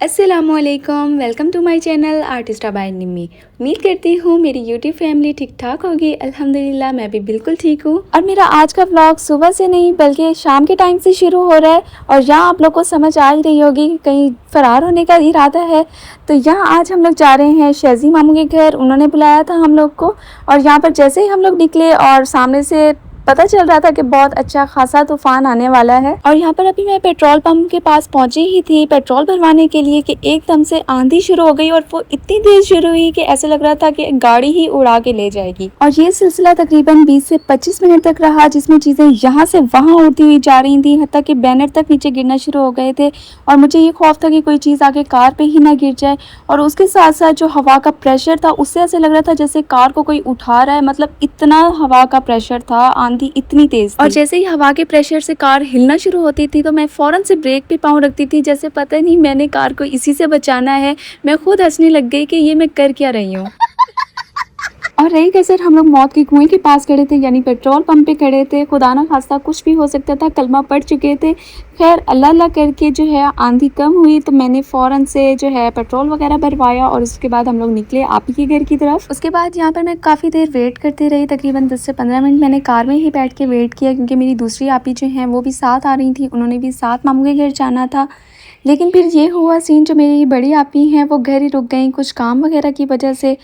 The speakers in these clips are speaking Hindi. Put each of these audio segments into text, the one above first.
अस्सलामुअलैकुम, welcome to my channel Artista by Nimmi. उम्मीद करती हूँ मेरी यूट्यूब फैमिली ठीक ठाक होगी। अल्हम्दुलिल्लाह मैं भी बिल्कुल ठीक हूँ। और मेरा आज का व्लॉग सुबह से नहीं बल्कि शाम के टाइम से शुरू हो रहा है। और यहाँ आप लोग को समझ आ ही रही होगी कि कहीं फ़रार होने का इरादा है। तो यहाँ आज हम लोग जा रहे हैं शहज़ी मामू के घर। उन्होंने बुलाया था हम लोग को और यहाँ पर जैसे ही हम लोग निकले और सामने से पता चल रहा था कि बहुत अच्छा खासा तूफान आने वाला है। और यहाँ पर अभी मैं पेट्रोल पंप के पास पहुंची ही थी पेट्रोल भरवाने के लिए कि एकदम से आंधी शुरू हो गई और वो इतनी तेज शुरू हुई कि ऐसा लग रहा था कि गाड़ी ही उड़ा के ले जाएगी। और ये सिलसिला तकरीबन 20 से 25 मिनट तक रहा, जिसमें चीज़ें यहाँ से वहाँ उड़ती हुई जा रही थी, हत्ता कि बैनर तक नीचे गिरना शुरू हो गए थे। और मुझे ये खौफ था कि कोई चीज़ आके कार पर ही ना गिर जाए। और उसके साथ साथ जो हवा का प्रेशर था उससे ऐसे लग रहा था जैसे कार को कोई उठा रहा है, मतलब इतना हवा का प्रेशर था, आंधी इतनी तेज थी। और जैसे ही हवा के प्रेशर से कार हिलना शुरू होती थी तो मैं फ़ौरन से ब्रेक पे पाँव रखती थी, जैसे पता नहीं मैंने कार को इसी से बचाना है। मैं खुद हंसने लग गई कि ये मैं कर क्या रही हूँ। और रही कसर, हम लोग मौत के कुएं के पास खड़े थे, यानी पेट्रोल पंप पे खड़े थे। खुदा ना खास्ता कुछ भी हो सकता था, कलमा पढ़ चुके थे। खैर अल्लाह अल्लाह करके जो है आंधी कम हुई तो मैंने फ़ौरन से जो है पेट्रोल वगैरह भरवाया और उसके बाद हम लोग निकले आपी के घर की तरफ। उसके बाद यहाँ पर मैं काफ़ी देर वेट करती रही, तकरीबन 10 से 15 मिनट मैंने कार में ही बैठ के वेट किया, क्योंकि मेरी दूसरी आपी जो हैं वो भी साथ आ रही थी, उन्होंने भी साथ मामू के घर जाना था। लेकिन फिर ये हुआ सीन, जो मेरी बड़ी आपी हैं वो घर ही रुक गई कुछ काम वगैरह की वजह से।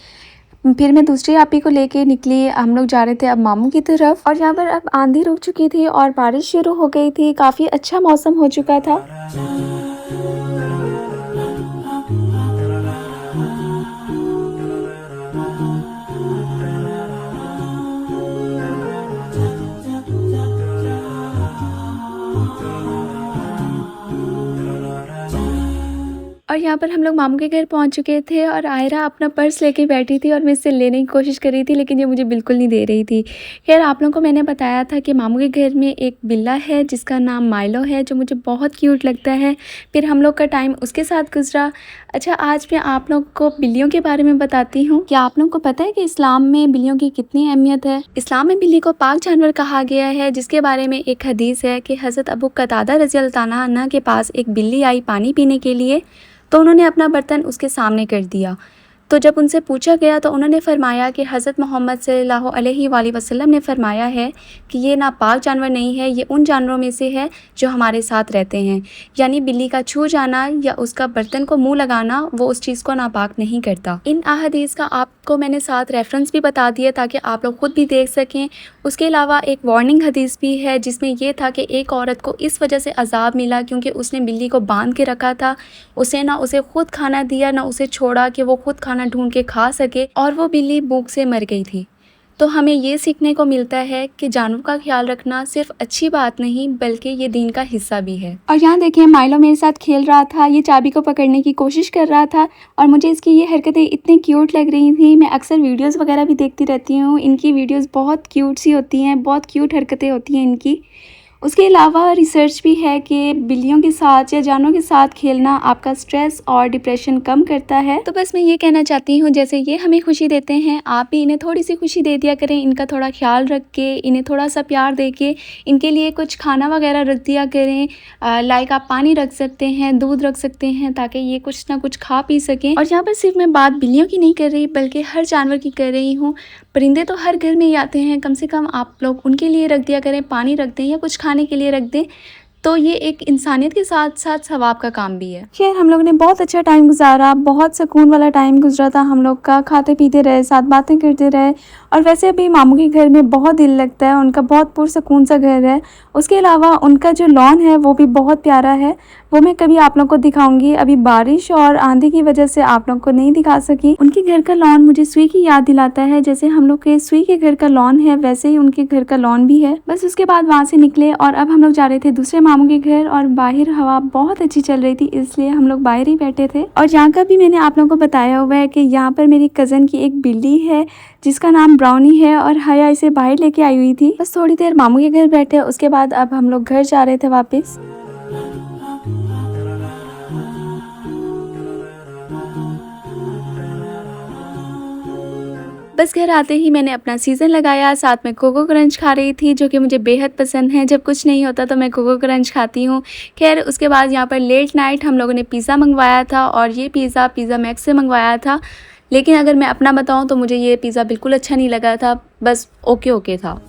फिर मैं दूसरी आपी को लेके निकली, हम लोग जा रहे थे अब मामू की तरफ। और यहाँ पर अब आंधी रुक चुकी थी और बारिश शुरू हो गई थी, काफ़ी अच्छा मौसम हो चुका था। और यहाँ पर हम लोग मामू के घर पहुँच चुके थे और आयरा अपना पर्स लेके बैठी थी और मैं इससे लेने की कोशिश कर रही थी, लेकिन ये मुझे बिल्कुल नहीं दे रही थी। खैर आप लोगों को मैंने बताया था कि मामू के घर में एक बिल्ला है जिसका नाम माइलो है, जो मुझे बहुत क्यूट लगता है। फिर हम लोग का टाइम उसके साथ गुजरा। अच्छा, आज मैं आप लोग को बिल्लियों के बारे में बताती हूँ। क्या आप लोग को पता है कि इस्लाम में बिल्लियों की कितनी अहमियत है? इस्लाम में बिल्ली को पाक जानवर कहा गया है, जिसके बारे में एक हदीस है कि हज़रत अबू कतादा रज़ी अल्लाह अन्हु के पास एक बिल्ली आई पानी पीने के लिए, तो उन्होंने अपना बर्तन उसके सामने कर दिया। तो जब उनसे पूछा गया तो उन्होंने फरमाया कि हज़रत मोहम्मद सल्लल्लाहु अलैहि वसल्लम ने फरमाया है कि ये नापाक जानवर नहीं है, ये उन जानवरों में से है जो हमारे साथ रहते हैं। यानी बिल्ली का छू जाना या उसका बर्तन को मुंह लगाना वो उस चीज़ को नापाक नहीं करता। इन अहादीस का आपको मैंने साथ रेफरेंस भी बता दिया ताकि आप लोग खुद भी देख सकें। उसके अलावा एक वार्निंग हदीस भी है जिसमें यह था कि एक औरत को इस वजह से अजाब मिला क्योंकि उसने बिल्ली को बांध के रखा था। उसे ना उसे खुद खाना दिया ना उसे छोड़ा कि वो खुद खाना ढूंढ के खा सके, और वो बिल्ली भूख से मर गई थी। तो हमें ये सीखने को मिलता है कि जानवरों का ख्याल रखना सिर्फ अच्छी बात नहीं बल्कि ये दीन का हिस्सा भी है। और यहाँ देखिए माइलो मेरे साथ खेल रहा था, ये चाबी को पकड़ने की कोशिश कर रहा था और मुझे इसकी ये हरकतें इतनी क्यूट लग रही थी। मैं अक्सर वीडियोस वगैरह भी देखती रहती हूँ, इनकी वीडियोस बहुत क्यूट सी होती हैं, बहुत क्यूट हरकतें होती हैं इनकी। उसके अलावा रिसर्च भी है कि बिल्लियों के साथ या जानवरों के साथ खेलना आपका स्ट्रेस और डिप्रेशन कम करता है। तो बस मैं ये कहना चाहती हूँ, जैसे ये हमें खुशी देते हैं आप भी इन्हें थोड़ी सी खुशी दे दिया करें, इनका थोड़ा ख्याल रख के, इन्हें थोड़ा सा प्यार दे के इनके लिए कुछ खाना वगैरह रख दिया करें। लाइक आप पानी रख सकते हैं, दूध रख सकते हैं ताकि ये कुछ ना कुछ खा पी सकें। और यहाँ पर सिर्फ मैं बात बिल्लियों की नहीं कर रही बल्कि हर जानवर की कर रही हूँ। परिंदे तो हर घर में ही आते हैं, कम से कम आप लोग उनके लिए रख दिया करें, पानी रख दें या कुछ खाने के लिए रख दें, तो ये एक इंसानियत के साथ साथ सवाब का काम भी है। खैर हम लोग ने बहुत अच्छा टाइम गुजारा, बहुत सुकून वाला टाइम गुजरा था हम लोग का। खाते पीते रहे, साथ बातें करते रहे। और वैसे भी मामू के घर में बहुत दिल लगता है, उनका बहुत पुरसकून सा घर है। उसके अलावा उनका जो लॉन है वो भी बहुत प्यारा है, वो मैं कभी आप लोग को दिखाऊंगी। अभी बारिश और आंधी की वजह से आप लोग को नहीं दिखा सकी। उनके घर का लॉन मुझे सुई की याद दिलाता है, जैसे हम लोग के सुई के घर का लॉन है वैसे ही उनके घर का लॉन भी है। बस उसके बाद वहाँ से निकले और अब हम लोग जा रहे थे दूसरे मामू के घर और बाहर हवा बहुत अच्छी चल रही थी, इसलिए हम लोग बाहर ही बैठे थे। और यहाँ का भी मैंने आप लोगों को बताया हुआ है कि यहाँ पर मेरी कज़न की एक बिल्ली है जिसका नाम ब्राउनी है और हया इसे बाहर लेके आई हुई थी। बस थोड़ी देर मामू के घर बैठे, उसके बाद अब हम लोग घर जा रहे थे वापस। बस घर आते ही मैंने अपना सीज़न लगाया, साथ में कोको क्रंच खा रही थी जो कि मुझे बेहद पसंद है। जब कुछ नहीं होता तो मैं कोको क्रंच खाती हूँ। खैर उसके बाद यहाँ पर लेट नाइट हम लोगों ने पिज़्ज़ा मंगवाया था और ये पिज़्ज़ा मैक्स से मंगवाया था। लेकिन अगर मैं अपना बताऊँ तो मुझे ये पिज़्ज़ा बिल्कुल अच्छा नहीं लगा था, बस ओके ओके था।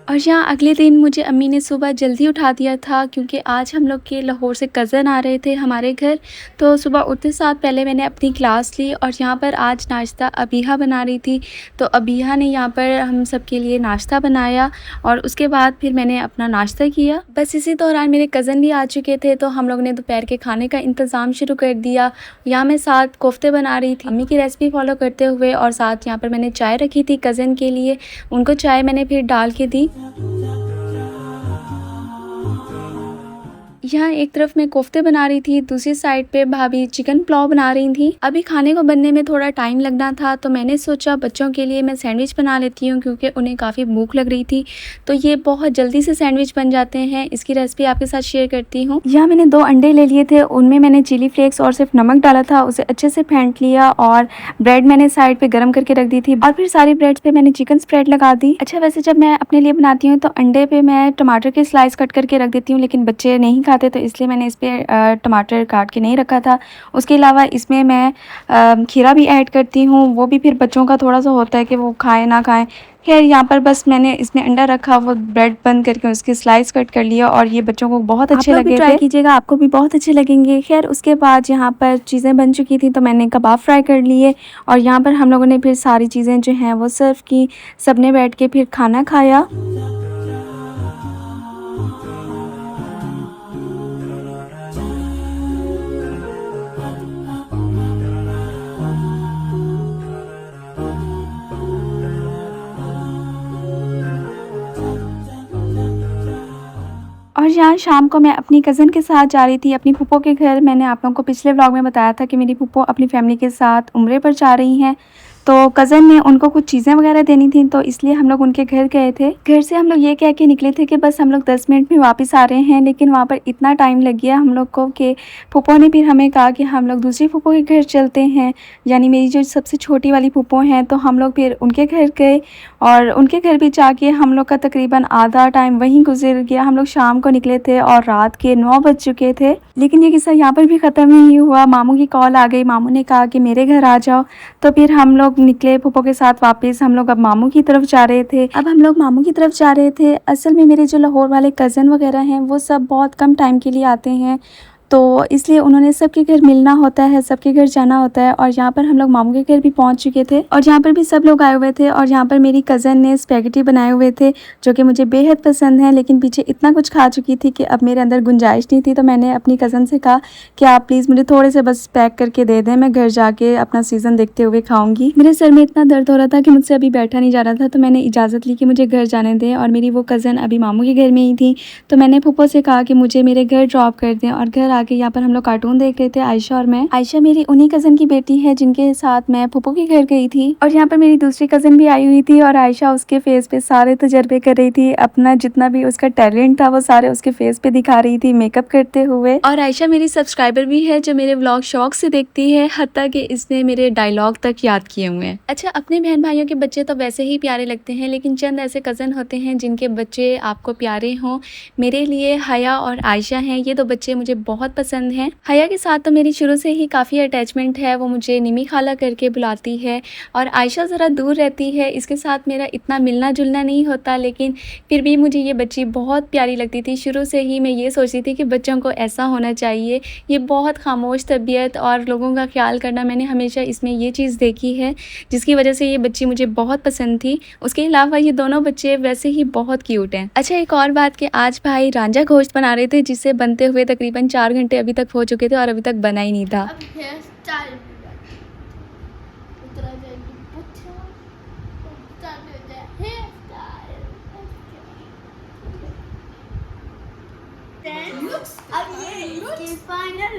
और यहाँ अगले दिन मुझे अम्मी ने सुबह जल्दी उठा दिया था क्योंकि आज हम लोग के लाहौर से कज़न आ रहे थे हमारे घर। तो सुबह उठते साथ पहले मैंने अपनी क्लास ली और यहाँ पर आज नाश्ता अबीहा बना रही थी। तो अबीहा ने यहाँ पर हम सब के लिए नाश्ता बनाया और उसके बाद फिर मैंने अपना नाश्ता किया। बस इसी दौरान मेरे कज़न भी आ चुके थे तो हम लोग ने दोपहर के खाने का इंतज़ाम शुरू कर दिया। यहाँ मैं साथ कोफ्ते बना रही थी अम्मी की रेसिपी फॉलो करते हुए, और साथ यहाँ पर मैंने चाय रखी थी कज़न के लिए, उनको चाय मैंने फिर डाल के दी। यहाँ एक तरफ मैं कोफ्ते बना रही थी, दूसरी साइड पे भाभी चिकन पुलाव बना रही थी। अभी खाने को बनने में थोड़ा टाइम लगना था तो मैंने सोचा बच्चों के लिए मैं सैंडविच बना लेती हूँ क्योंकि उन्हें काफ़ी भूख लग रही थी। तो ये बहुत जल्दी से सैंडविच बन जाते हैं, इसकी रेसिपी आपके साथ शेयर करती हूँ। यहाँ मैंने 2 अंडे ले लिए थे, उनमें मैंने चिली फ्लेक्स और सिर्फ नमक डाला था, उसे अच्छे से फेंट लिया और ब्रेड मैंने साइड पे गर्म करके रख दी थी और फिर सारी ब्रेड पे मैंने चिकन स्प्रेड लगा दी। अच्छा वैसे जब मैं अपने लिए बनाती हूँ तो अंडे पे मैं टमाटर के स्लाइस कट करके रख देती हूँ, लेकिन बच्चे नहीं खाते तो इसलिए मैंने इस पर टमाटर काट के नहीं रखा था। उसके अलावा इसमें मैं खीरा भी ऐड करती हूँ, वो भी फिर बच्चों का थोड़ा सा होता है कि वो खाएं ना खाएं। खैर यहाँ पर बस मैंने इसमें अंडा रखा, वो ब्रेड बंद करके उसके स्लाइस कट कर लिया और ये बच्चों को बहुत अच्छे लगे थे। ट्राई कीजिएगा, आपको भी बहुत अच्छे लगेंगे। खैर उसके बाद यहाँ पर चीज़ें बन चुकी थी तो मैंने कबाब फ्राई कर लिए और यहाँ पर हम लोगों ने फिर सारी चीज़ें जो हैं वो सर्व की, सबने बैठ के फिर खाना खाया। और यहाँ शाम को मैं अपनी कज़न के साथ जा रही थी अपनी फूफो के घर। मैंने आप लोगों को पिछले व्लॉग में बताया था कि मेरी फूफो अपनी फैमिली के साथ उम्रे पर जा रही हैं, तो कज़न ने उनको कुछ चीज़ें वगैरह देनी थी तो इसलिए हम लोग उनके घर गए थे। घर से हम लोग ये कह के निकले थे कि बस हम लोग 10 मिनट में वापस आ रहे हैं, लेकिन वहाँ पर इतना टाइम लग गया हम लोग को कि फूफो ने फिर हमें कहा कि हम लोग दूसरी फूफो के घर चलते हैं, यानी मेरी जो सबसे छोटी वाली फूफो हैं। तो हम लोग फिर उनके घर गए और उनके घर भी जाके हम लोग का तकरीबन आधा टाइम वहीं गुजर गया। हम लोग शाम को निकले थे और रात के 9 बज चुके थे। लेकिन ये किस्सा यहाँ पर भी ख़त्म नहीं हुआ, मामू की कॉल आ गई, मामू ने कहा कि मेरे घर आ जाओ। तो फिर हम लोग निकले फूफो के साथ वापस। हम लोग अब मामू की तरफ जा रहे थे। असल में मेरे जो लाहौर वाले कज़न वगैरह हैं वो सब बहुत कम टाइम के लिए आते हैं, तो इसलिए उन्होंने सबके घर मिलना होता है, सबके घर जाना होता है। और यहाँ पर हम लोग मामू के घर भी पहुँच चुके थे और यहाँ पर भी सब लोग आए हुए थे। और यहाँ पर मेरी कज़न ने स्पैगेटी बनाए हुए थे जो कि मुझे बेहद पसंद है, लेकिन पीछे इतना कुछ खा चुकी थी कि अब मेरे अंदर गुंजाइश नहीं थी। तो मैंने अपनी कज़न से कहा कि आप प्लीज़ मुझे थोड़े से बस पैक करके दे दें, मैं घर जाके अपना सीज़न देखते हुए खाऊँगी। मेरे सर में इतना दर्द हो रहा था कि मुझसे अभी बैठा नहीं जा रहा था, तो मैंने इजाज़त ली कि मुझे घर जाने दें। और मेरी वो कज़न अभी मामू के घर में ही थी, तो मैंने फूफो से कहा कि मुझे मेरे घर ड्रॉप कर दें। और घर आके यहाँ पर हम लोग कार्टून देख रहे थे, आयशा और मैं। आयशा मेरी उन्हीं कज़न की बेटी है जिनके साथ मैं फूफो के घर गई थी। और यहाँ पर मेरी दूसरी कज़न भी आई हुई थी और आयशा उसके फेस पे सारे तजर्बे कर रही थी, अपना जितना भी उसका टैलेंट था वो सारे उसके फेस पे दिखा रही थी मेकअप करते हुए। और आयशा मेरी सब्सक्राइबर भी है जो मेरे व्लॉग शौक से देखती है, हत्ता कि इसने मेरे डायलॉग तक याद किए हुए हैं। अच्छा, अपने बहन भाइयों के बच्चे तो वैसे ही प्यारे लगते हैं, लेकिन चंद ऐसे कज़न होते हैं जिनके बच्चे आपको प्यारे हों। मेरे लिए हया और आयशा हैं, ये 2 बच्चे मुझे बहुत पसंद हैं। हया के साथ तो मेरी शुरू से ही काफ़ी अटैचमेंट है, वो मुझे निमी खाला करके बुलाती है। और आयशा ज़रा दूर रहती है, इसके साथ मेरा इतना मिलना जुलना नहीं होता, लेकिन फिर भी मुझे ये बच्ची बहुत प्यारी लगती थी। शुरू से ही मैं ये सोचती थी कि बच्चों को ऐसा होना चाहिए, ये बहुत खामोश तबीयत और लोगों का ख्याल करना, मैंने हमेशा इसमें ये चीज़ देखी है जिसकी वजह से ये बच्ची मुझे बहुत पसंद थी। उसके अलावा ये दोनों बच्चे वैसे ही बहुत क्यूट हैं। अच्छा, एक और बात कि आज भाई रांझा गोश्त बना रहे थे जिसे बनते हुए तकरीबन 4 घंटे अभी तक हो चुके थे और अभी तक बना ही नहीं था। अब हेयर स्टाइल उतरा जाएगी पूछो स्टार्ट हो जाए हेयर स्टाइल। अब ये इसकी फाइनल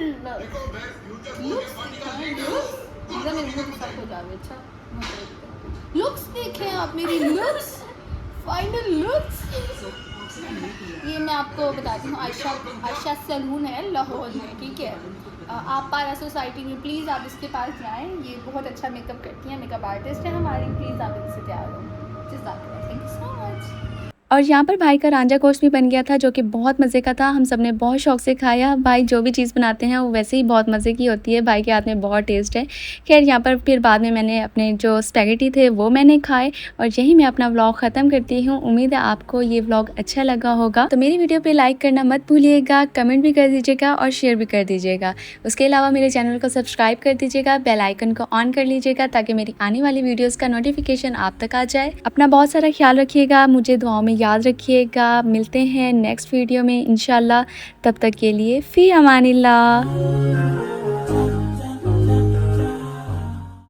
लुक्स देखें आप मेरी लुक्स फाइनल लुक्स। ये मैं आपको बताती हूँ आयशा सैलून है लाहौर में, ठीक है। आप पारा सोसाइटी में प्लीज़ आप इसके पास जाएं, ये बहुत अच्छा मेकअप करती हैं, मेकअप आर्टिस्ट है हमारी, प्लीज़ आप इनसे तैयार हो। Thank you so much. और यहाँ पर भाई का रांझा गोश्त भी बन गया था जो कि बहुत मज़े का था। हम सब ने बहुत शौक से खाया। भाई जो भी चीज़ बनाते हैं वो वैसे ही बहुत मज़े की होती है। भाई के हाथ में बहुत टेस्ट है। खैर यहाँ पर फिर बाद में मैंने अपने जो स्पैगेटी थे वो मैंने खाए और यही मैं अपना व्लॉग ख़त्म करती हूँ। उम्मीद है आपको ये व्लॉग अच्छा लगा होगा। तो मेरी वीडियो पर लाइक करना मत भूलिएगा, कमेंट भी कर दीजिएगा और शेयर भी कर दीजिएगा। उसके अलावा मेरे चैनल को सब्सक्राइब कर दीजिएगा, बेल आइकन को ऑन कर लीजिएगा ताकि मेरी आने वाली वीडियोज़ का नोटिफिकेशन आप तक आ जाए। अपना बहुत सारा ख्याल रखिएगा, मुझे दुआओं में याद रखिएगा। मिलते हैं नेक्स्ट वीडियो में इंशाल्लाह। तब तक के लिए फ़ी अमानिल्लाह।